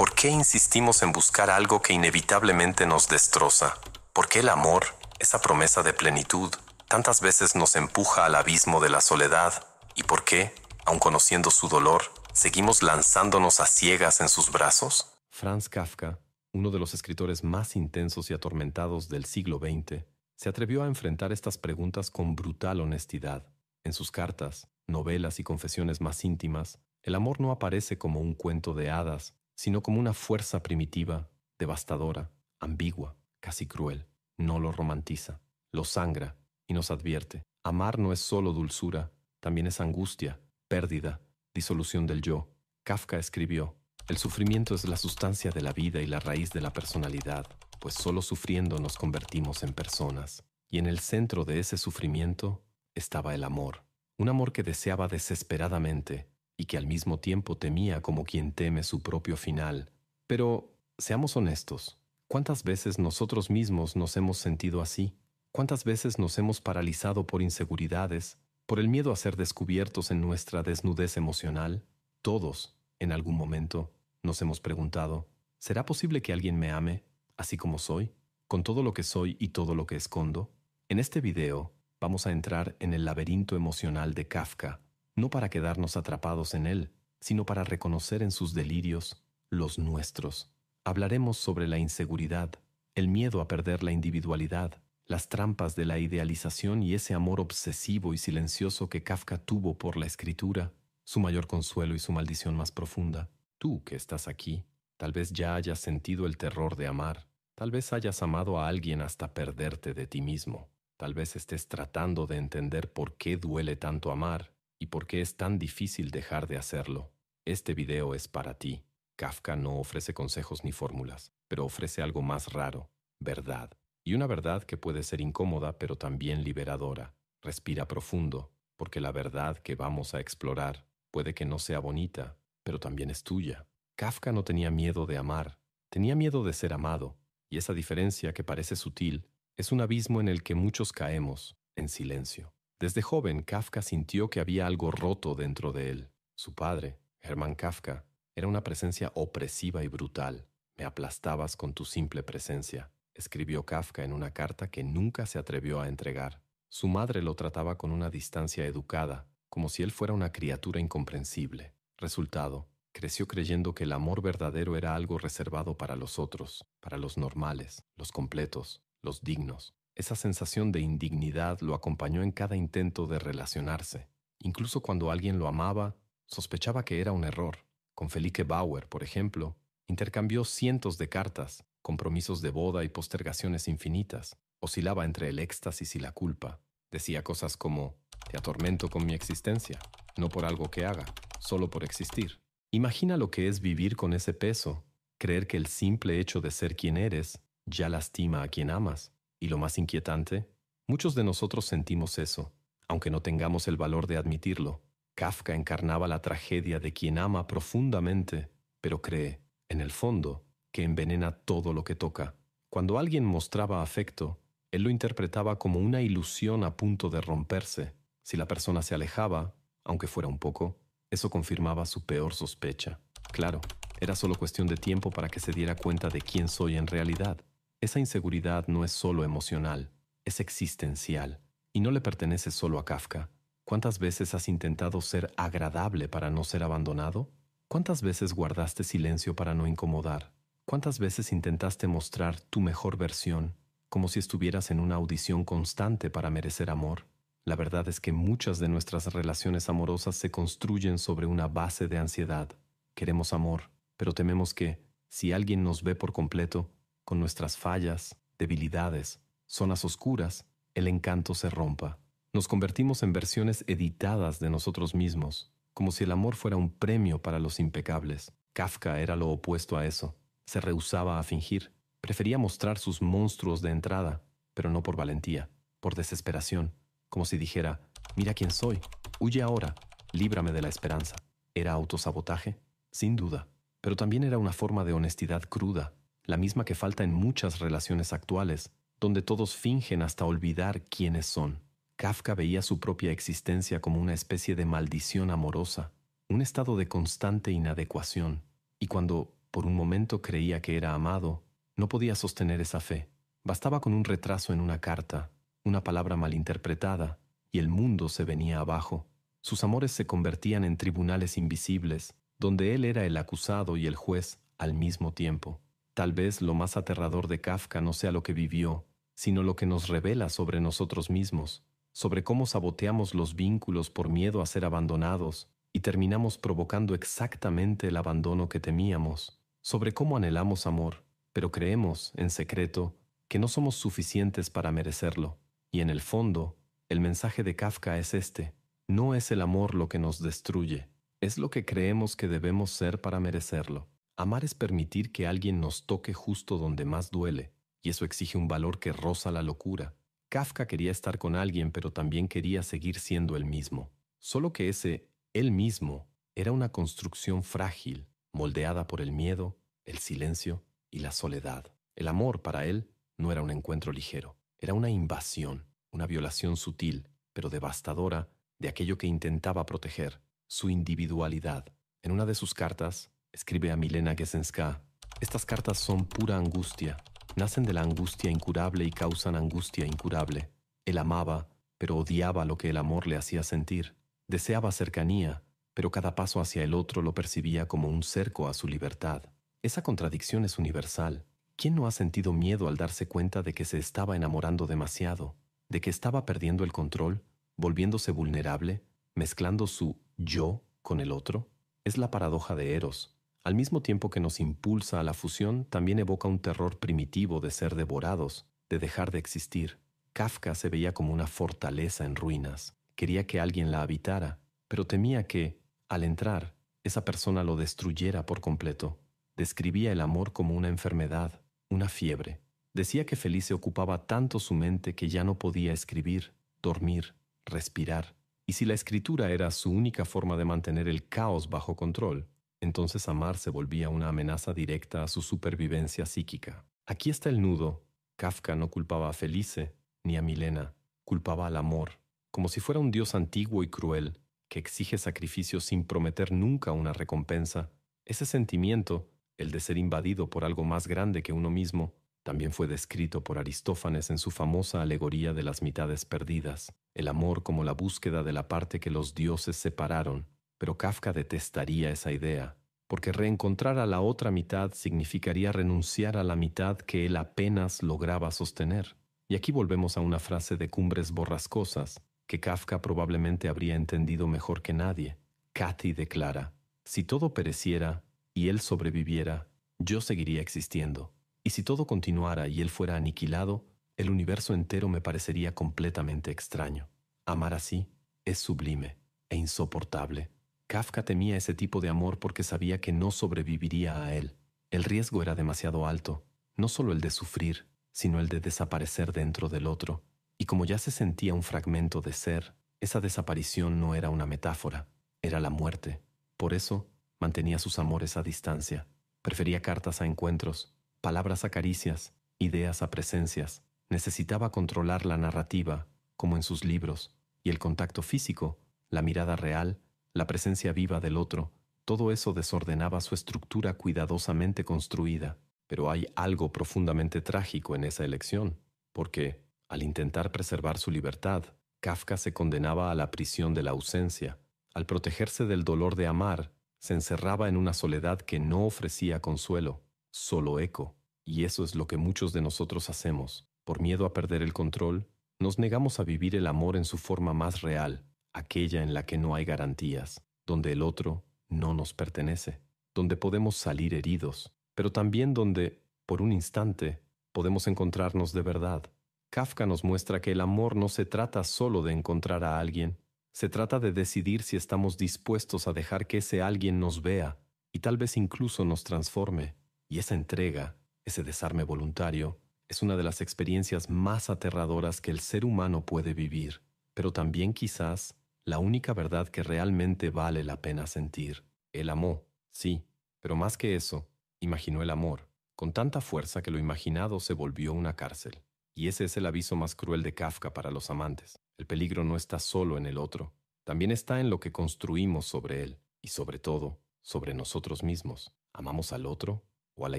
¿Por qué insistimos en buscar algo que inevitablemente nos destroza? ¿Por qué el amor, esa promesa de plenitud, tantas veces nos empuja al abismo de la soledad? ¿Y por qué, aun conociendo su dolor, seguimos lanzándonos a ciegas en sus brazos? Franz Kafka, uno de los escritores más intensos y atormentados del siglo XX, se atrevió a enfrentar estas preguntas con brutal honestidad. En sus cartas, novelas y confesiones más íntimas, el amor no aparece como un cuento de hadas, sino como una fuerza primitiva, devastadora, ambigua, casi cruel. No lo romantiza, lo sangra y nos advierte. Amar no es solo dulzura, también es angustia, pérdida, disolución del yo. Kafka escribió: el sufrimiento es la sustancia de la vida y la raíz de la personalidad, pues solo sufriendo nos convertimos en personas. Y en el centro de ese sufrimiento estaba el amor, un amor que deseaba desesperadamente y que al mismo tiempo temía como quien teme su propio final. Pero, seamos honestos, ¿cuántas veces nosotros mismos nos hemos sentido así? ¿Cuántas veces nos hemos paralizado por inseguridades, por el miedo a ser descubiertos en nuestra desnudez emocional? Todos, en algún momento, nos hemos preguntado, ¿será posible que alguien me ame, así como soy, con todo lo que soy y todo lo que escondo? En este video, vamos a entrar en el laberinto emocional de Kafka, no para quedarnos atrapados en él, sino para reconocer en sus delirios los nuestros. Hablaremos sobre la inseguridad, el miedo a perder la individualidad, las trampas de la idealización y ese amor obsesivo y silencioso que Kafka tuvo por la escritura, su mayor consuelo y su maldición más profunda. Tú que estás aquí, tal vez ya hayas sentido el terror de amar, tal vez hayas amado a alguien hasta perderte de ti mismo, tal vez estés tratando de entender por qué duele tanto amar y por qué es tan difícil dejar de hacerlo. Este video es para ti. Kafka no ofrece consejos ni fórmulas, pero ofrece algo más raro: verdad. Y una verdad que puede ser incómoda, pero también liberadora. Respira profundo, porque la verdad que vamos a explorar puede que no sea bonita, pero también es tuya. Kafka no tenía miedo de amar, tenía miedo de ser amado, y esa diferencia, que parece sutil, es un abismo en el que muchos caemos, en silencio. Desde joven, Kafka sintió que había algo roto dentro de él. Su padre, Hermann Kafka, era una presencia opresiva y brutal. Me aplastabas con tu simple presencia, escribió Kafka en una carta que nunca se atrevió a entregar. Su madre lo trataba con una distancia educada, como si él fuera una criatura incomprensible. Resultado, creció creyendo que el amor verdadero era algo reservado para los otros, para los normales, los completos, los dignos. Esa sensación de indignidad lo acompañó en cada intento de relacionarse. Incluso cuando alguien lo amaba, sospechaba que era un error. Con Felice Bauer, por ejemplo, intercambió cientos de cartas, compromisos de boda y postergaciones infinitas. Oscilaba entre el éxtasis y la culpa. Decía cosas como: te atormento con mi existencia, no por algo que haga, solo por existir. Imagina lo que es vivir con ese peso, creer que el simple hecho de ser quien eres ya lastima a quien amas. Y lo más inquietante, muchos de nosotros sentimos eso, aunque no tengamos el valor de admitirlo. Kafka encarnaba la tragedia de quien ama profundamente, pero cree, en el fondo, que envenena todo lo que toca. Cuando alguien mostraba afecto, él lo interpretaba como una ilusión a punto de romperse. Si la persona se alejaba, aunque fuera un poco, eso confirmaba su peor sospecha. Claro, era solo cuestión de tiempo para que se diera cuenta de quién soy en realidad. Esa inseguridad no es solo emocional, es existencial, y no le pertenece solo a Kafka. ¿Cuántas veces has intentado ser agradable para no ser abandonado? ¿Cuántas veces guardaste silencio para no incomodar? ¿Cuántas veces intentaste mostrar tu mejor versión, como si estuvieras en una audición constante para merecer amor? La verdad es que muchas de nuestras relaciones amorosas se construyen sobre una base de ansiedad. Queremos amor, pero tememos que, si alguien nos ve por completo, con nuestras fallas, debilidades, zonas oscuras, el encanto se rompa. Nos convertimos en versiones editadas de nosotros mismos, como si el amor fuera un premio para los impecables. Kafka era lo opuesto a eso. Se rehusaba a fingir. Prefería mostrar sus monstruos de entrada, pero no por valentía, por desesperación, como si dijera: mira quién soy, huye ahora, líbrame de la esperanza. ¿Era autosabotaje? Sin duda, pero también era una forma de honestidad cruda, la misma que falta en muchas relaciones actuales, donde todos fingen hasta olvidar quiénes son. Kafka veía su propia existencia como una especie de maldición amorosa, un estado de constante inadecuación, y cuando Por un momento creía que era amado. No podía sostener esa fe. Bastaba con un retraso en una carta, una palabra malinterpretada, y el mundo se venía abajo. Sus amores se convertían en tribunales invisibles, donde él era el acusado y el juez al mismo tiempo. Tal vez lo más aterrador de Kafka no sea lo que vivió, sino lo que nos revela sobre nosotros mismos, sobre cómo saboteamos los vínculos por miedo a ser abandonados y terminamos provocando exactamente el abandono que temíamos, sobre cómo anhelamos amor, pero creemos, en secreto, que no somos suficientes para merecerlo. Y en el fondo, el mensaje de Kafka es este: no es el amor lo que nos destruye, es lo que creemos que debemos ser para merecerlo. Amar es permitir que alguien nos toque justo donde más duele, y eso exige un valor que roza la locura. Kafka quería estar con alguien, pero también quería seguir siendo él mismo. Solo que ese él mismo era una construcción frágil, moldeada por el miedo, el silencio y la soledad. El amor, para él, no era un encuentro ligero, era una invasión, una violación sutil, pero devastadora, de aquello que intentaba proteger, su individualidad. En una de sus cartas, escribe a Milena Gesenska: estas cartas son pura angustia, nacen de la angustia incurable y causan angustia incurable. Él amaba, pero odiaba lo que el amor le hacía sentir. Deseaba cercanía, pero cada paso hacia el otro lo percibía como un cerco a su libertad. Esa contradicción es universal. ¿Quién no ha sentido miedo al darse cuenta de que se estaba enamorando demasiado, de que estaba perdiendo el control, volviéndose vulnerable, mezclando su yo con el otro? Es la paradoja de Eros. Al mismo tiempo que nos impulsa a la fusión, también evoca un terror primitivo de ser devorados, de dejar de existir. Kafka se veía como una fortaleza en ruinas. Quería que alguien la habitara, pero temía que, al entrar, esa persona lo destruyera por completo. Describía el amor como una enfermedad, una fiebre. Decía que Felice ocupaba tanto su mente que ya no podía escribir, dormir, respirar. Y si la escritura era su única forma de mantener el caos bajo control, entonces amar se volvía una amenaza directa a su supervivencia psíquica. Aquí está el nudo. Kafka no culpaba a Felice ni a Milena, culpaba al amor, como si fuera un dios antiguo y cruel que exige sacrificio sin prometer nunca una recompensa. Ese sentimiento, el de ser invadido por algo más grande que uno mismo, también fue descrito por Aristófanes en su famosa alegoría de las mitades perdidas, el amor como la búsqueda de la parte que los dioses separaron. Pero Kafka detestaría esa idea, porque reencontrar a la otra mitad significaría renunciar a la mitad que él apenas lograba sostener. Y aquí volvemos a una frase de Cumbres Borrascosas, que Kafka probablemente habría entendido mejor que nadie. Cathy declara: si todo pereciera y él sobreviviera, yo seguiría existiendo. Y si todo continuara y él fuera aniquilado, el universo entero me parecería completamente extraño. Amar así es sublime e insoportable. Kafka temía ese tipo de amor porque sabía que no sobreviviría a él. El riesgo era demasiado alto, no solo el de sufrir, sino el de desaparecer dentro del otro. Y como ya se sentía un fragmento de ser, esa desaparición no era una metáfora, era la muerte. Por eso, mantenía sus amores a distancia. Prefería cartas a encuentros, palabras a caricias, ideas a presencias. Necesitaba controlar la narrativa, como en sus libros, y el contacto físico, la mirada real, la presencia viva del otro. Todo eso desordenaba su estructura cuidadosamente construida. Pero hay algo profundamente trágico en esa elección, porque, al intentar preservar su libertad, Kafka se condenaba a la prisión de la ausencia. Al protegerse del dolor de amar, se encerraba en una soledad que no ofrecía consuelo, solo eco. Y eso es lo que muchos de nosotros hacemos. Por miedo a perder el control, nos negamos a vivir el amor en su forma más real, aquella en la que no hay garantías, donde el otro no nos pertenece, donde podemos salir heridos, pero también donde, por un instante, podemos encontrarnos de verdad. Kafka nos muestra que el amor no se trata solo de encontrar a alguien, se trata de decidir si estamos dispuestos a dejar que ese alguien nos vea y tal vez incluso nos transforme. Y esa entrega, ese desarme voluntario, es una de las experiencias más aterradoras que el ser humano puede vivir, pero también quizás la única verdad que realmente vale la pena sentir. Él amó, sí, pero más que eso, imaginó el amor, con tanta fuerza que lo imaginado se volvió una cárcel. Y ese es el aviso más cruel de Kafka para los amantes. El peligro no está solo en el otro, también está en lo que construimos sobre él, y sobre todo, sobre nosotros mismos. ¿Amamos al otro o a la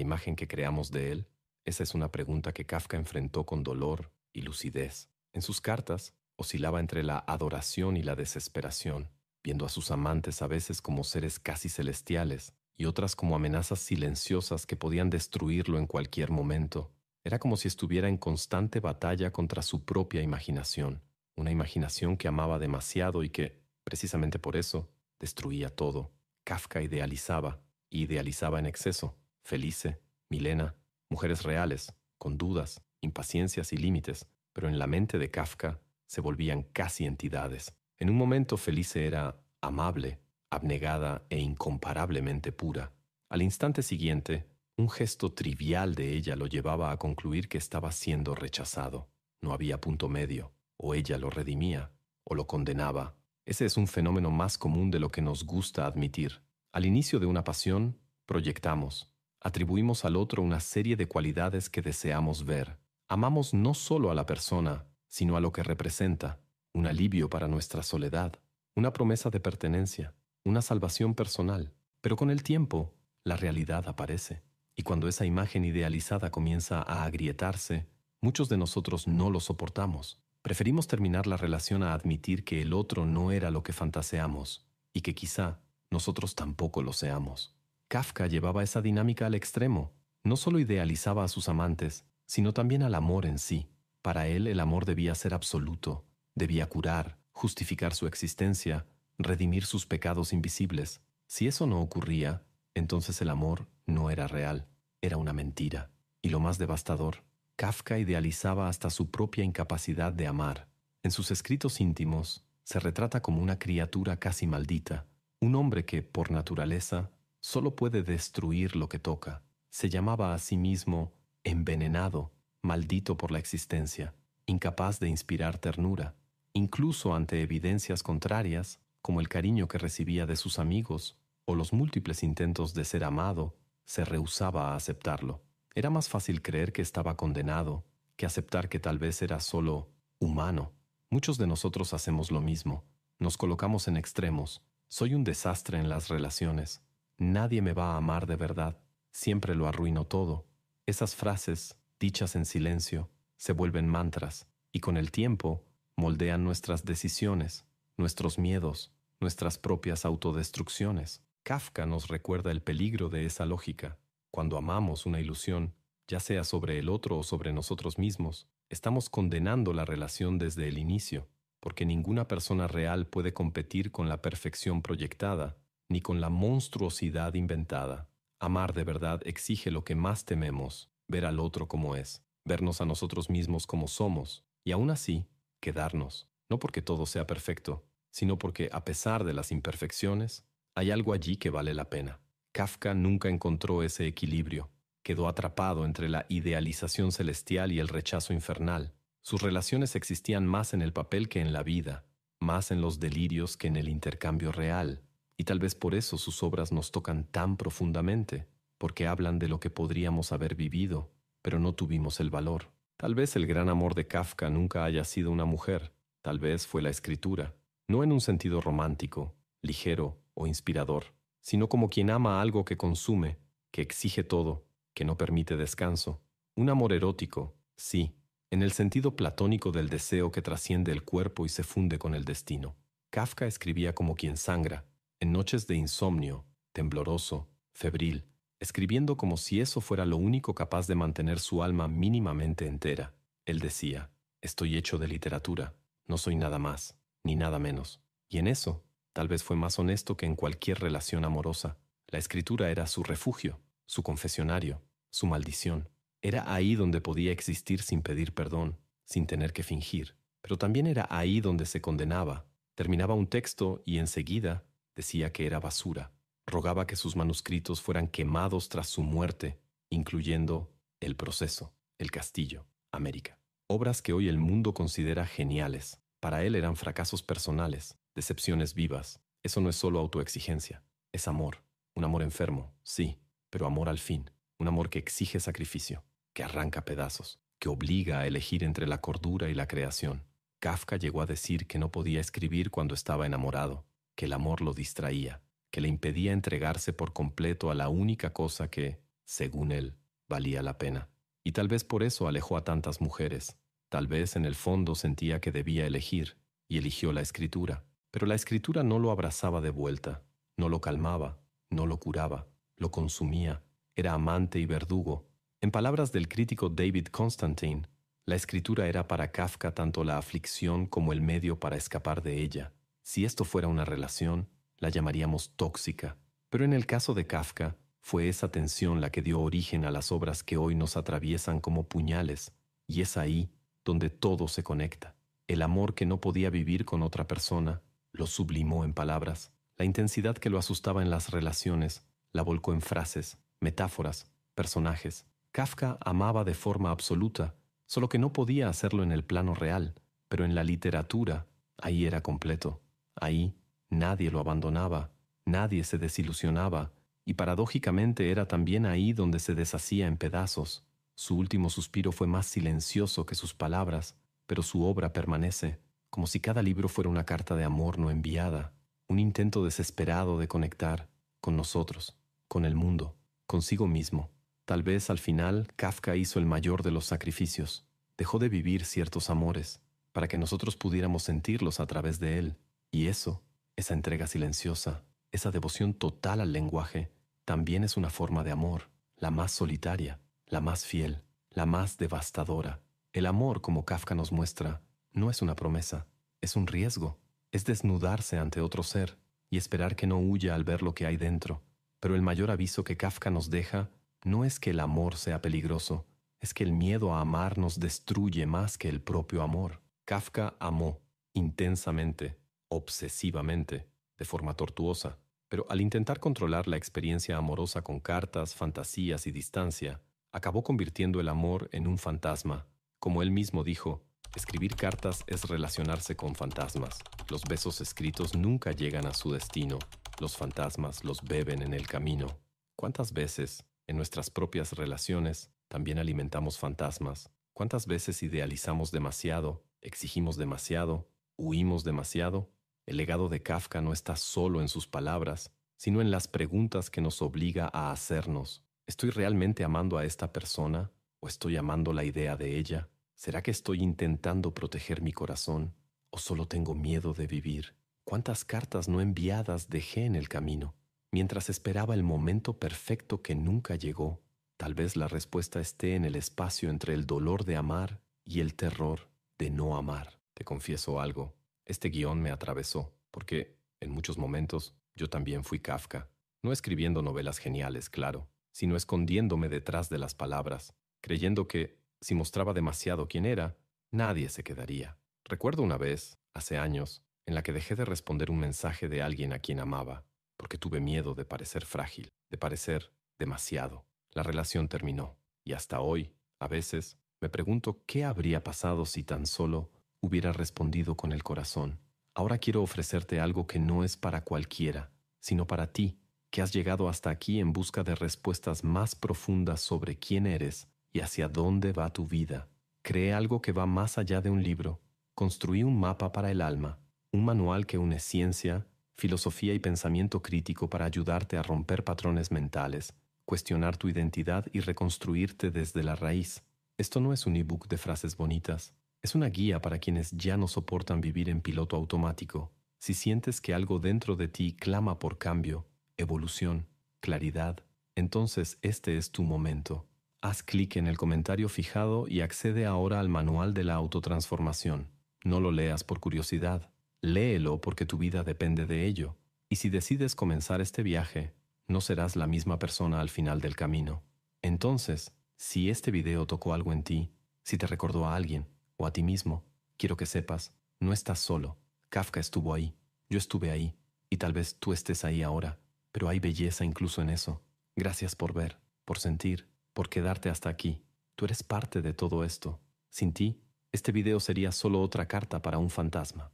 imagen que creamos de él? Esa es una pregunta que Kafka enfrentó con dolor y lucidez. En sus cartas, oscilaba entre la adoración y la desesperación, viendo a sus amantes a veces como seres casi celestiales y otras como amenazas silenciosas que podían destruirlo en cualquier momento. Era como si estuviera en constante batalla contra su propia imaginación, una imaginación que amaba demasiado y que, precisamente por eso, destruía todo. Kafka idealizaba, y idealizaba en exceso. Felice, Milena, mujeres reales, con dudas, impaciencias y límites, pero en la mente de Kafka se volvían casi entidades. En un momento Felice era amable, abnegada e incomparablemente pura. Al instante siguiente, un gesto trivial de ella lo llevaba a concluir que estaba siendo rechazado. No había punto medio. O ella lo redimía, o lo condenaba. Ese es un fenómeno más común de lo que nos gusta admitir. Al inicio de una pasión, proyectamos. Atribuimos al otro una serie de cualidades que deseamos ver. Amamos no solo a la persona, sino a lo que representa, un alivio para nuestra soledad, una promesa de pertenencia, una salvación personal. Pero con el tiempo, la realidad aparece. Y cuando esa imagen idealizada comienza a agrietarse, muchos de nosotros no lo soportamos. Preferimos terminar la relación a admitir que el otro no era lo que fantaseamos y que quizá nosotros tampoco lo seamos. Kafka llevaba esa dinámica al extremo. No solo idealizaba a sus amantes, sino también al amor en sí. Para él el amor debía ser absoluto, debía curar, justificar su existencia, redimir sus pecados invisibles. Si eso no ocurría, entonces el amor no era real, era una mentira. Y lo más devastador, Kafka idealizaba hasta su propia incapacidad de amar. En sus escritos íntimos se retrata como una criatura casi maldita, un hombre que, por naturaleza, solo puede destruir lo que toca. Se llamaba a sí mismo envenenado, maldito por la existencia, incapaz de inspirar ternura. Incluso ante evidencias contrarias, como el cariño que recibía de sus amigos o los múltiples intentos de ser amado, se rehusaba a aceptarlo. Era más fácil creer que estaba condenado que aceptar que tal vez era solo humano. Muchos de nosotros hacemos lo mismo. Nos colocamos en extremos. Soy un desastre en las relaciones. Nadie me va a amar de verdad. Siempre lo arruino todo. Esas frases, dichas en silencio, se vuelven mantras y con el tiempo moldean nuestras decisiones, nuestros miedos, nuestras propias autodestrucciones. Kafka nos recuerda el peligro de esa lógica. Cuando amamos una ilusión, ya sea sobre el otro o sobre nosotros mismos, estamos condenando la relación desde el inicio, porque ninguna persona real puede competir con la perfección proyectada, ni con la monstruosidad inventada. Amar de verdad exige lo que más tememos, ver al otro como es, vernos a nosotros mismos como somos, y aún así, quedarnos, no porque todo sea perfecto, sino porque, a pesar de las imperfecciones, hay algo allí que vale la pena. Kafka nunca encontró ese equilibrio. Quedó atrapado entre la idealización celestial y el rechazo infernal. Sus relaciones existían más en el papel que en la vida, más en los delirios que en el intercambio real. Y tal vez por eso sus obras nos tocan tan profundamente, porque hablan de lo que podríamos haber vivido, pero no tuvimos el valor. Tal vez el gran amor de Kafka nunca haya sido una mujer, tal vez fue la escritura, no en un sentido romántico, ligero o inspirador, sino como quien ama algo que consume, que exige todo, que no permite descanso. Un amor erótico, sí, en el sentido platónico del deseo que trasciende el cuerpo y se funde con el destino. Kafka escribía como quien sangra, en noches de insomnio, tembloroso, febril, escribiendo como si eso fuera lo único capaz de mantener su alma mínimamente entera. Él decía, estoy hecho de literatura, no soy nada más, ni nada menos. Y en eso, tal vez fue más honesto que en cualquier relación amorosa. La escritura era su refugio, su confesionario, su maldición. Era ahí donde podía existir sin pedir perdón, sin tener que fingir. Pero también era ahí donde se condenaba. Terminaba un texto y enseguida decía que era basura. Rogaba que sus manuscritos fueran quemados tras su muerte, incluyendo El proceso, El castillo, América. Obras que hoy el mundo considera geniales. Para él eran fracasos personales, decepciones vivas. Eso no es solo autoexigencia, es amor. Un amor enfermo, sí, pero amor al fin. Un amor que exige sacrificio, que arranca pedazos, que obliga a elegir entre la cordura y la creación. Kafka llegó a decir que no podía escribir cuando estaba enamorado, que el amor lo distraía, que le impedía entregarse por completo a la única cosa que, según él, valía la pena. Y tal vez por eso alejó a tantas mujeres. Tal vez en el fondo sentía que debía elegir, y eligió la escritura. Pero la escritura no lo abrazaba de vuelta, no lo calmaba, no lo curaba, lo consumía, era amante y verdugo. En palabras del crítico David Constantine, la escritura era para Kafka tanto la aflicción como el medio para escapar de ella. Si esto fuera una relación, la llamaríamos tóxica. Pero en el caso de Kafka, fue esa tensión la que dio origen a las obras que hoy nos atraviesan como puñales, y es ahí donde todo se conecta. El amor que no podía vivir con otra persona, lo sublimó en palabras. La intensidad que lo asustaba en las relaciones, la volcó en frases, metáforas, personajes. Kafka amaba de forma absoluta, solo que no podía hacerlo en el plano real, pero en la literatura, ahí era completo. Ahí nadie lo abandonaba, nadie se desilusionaba, y paradójicamente era también ahí donde se deshacía en pedazos. Su último suspiro fue más silencioso que sus palabras, pero su obra permanece, como si cada libro fuera una carta de amor no enviada, un intento desesperado de conectar con nosotros, con el mundo, consigo mismo. Tal vez al final Kafka hizo el mayor de los sacrificios. Dejó de vivir ciertos amores para que nosotros pudiéramos sentirlos a través de él. Y eso, esa entrega silenciosa, esa devoción total al lenguaje, también es una forma de amor, la más solitaria, la más fiel, la más devastadora. El amor, como Kafka nos muestra, no es una promesa, es un riesgo, es desnudarse ante otro ser y esperar que no huya al ver lo que hay dentro. Pero el mayor aviso que Kafka nos deja no es que el amor sea peligroso, es que el miedo a amar nos destruye más que el propio amor. Kafka amó intensamente, obsesivamente, de forma tortuosa, pero al intentar controlar la experiencia amorosa con cartas, fantasías y distancia, acabó convirtiendo el amor en un fantasma. Como él mismo dijo, escribir cartas es relacionarse con fantasmas. Los besos escritos nunca llegan a su destino. Los fantasmas los beben en el camino. ¿Cuántas veces, en nuestras propias relaciones, también alimentamos fantasmas? ¿Cuántas veces idealizamos demasiado, exigimos demasiado, huimos demasiado? El legado de Kafka no está solo en sus palabras, sino en las preguntas que nos obliga a hacernos. ¿Estoy realmente amando a esta persona o estoy amando la idea de ella? ¿Será que estoy intentando proteger mi corazón o solo tengo miedo de vivir? ¿Cuántas cartas no enviadas dejé en el camino mientras esperaba el momento perfecto que nunca llegó? Tal vez la respuesta esté en el espacio entre el dolor de amar y el terror de no amar. Te confieso algo, este guión me atravesó, porque en muchos momentos yo también fui Kafka, no escribiendo novelas geniales, claro, sino escondiéndome detrás de las palabras, creyendo que, si mostraba demasiado quién era, nadie se quedaría. Recuerdo una vez, hace años, en la que dejé de responder un mensaje de alguien a quien amaba, porque tuve miedo de parecer frágil, de parecer demasiado. La relación terminó, y hasta hoy, a veces, me pregunto qué habría pasado si tan solo hubiera respondido con el corazón. Ahora quiero ofrecerte algo que no es para cualquiera, sino para ti, que has llegado hasta aquí en busca de respuestas más profundas sobre quién eres y hacia dónde va tu vida. Cree algo que va más allá de un libro. Construí un mapa para el alma, un manual que une ciencia, filosofía y pensamiento crítico para ayudarte a romper patrones mentales, cuestionar tu identidad y reconstruirte desde la raíz. Esto no es un ebook de frases bonitas. Es una guía para quienes ya no soportan vivir en piloto automático. Si sientes que algo dentro de ti clama por cambio, evolución, claridad, entonces este es tu momento. Haz clic en el comentario fijado y accede ahora al manual de la autotransformación. No lo leas por curiosidad, léelo porque tu vida depende de ello. Y si decides comenzar este viaje, no serás la misma persona al final del camino. Entonces, si este video tocó algo en ti, si te recordó a alguien o a ti mismo, quiero que sepas, no estás solo. Kafka estuvo ahí, yo estuve ahí, y tal vez tú estés ahí ahora, pero hay belleza incluso en eso. Gracias por ver, por sentir, por quedarte hasta aquí. Tú eres parte de todo esto. Sin ti, este video sería solo otra carta para un fantasma.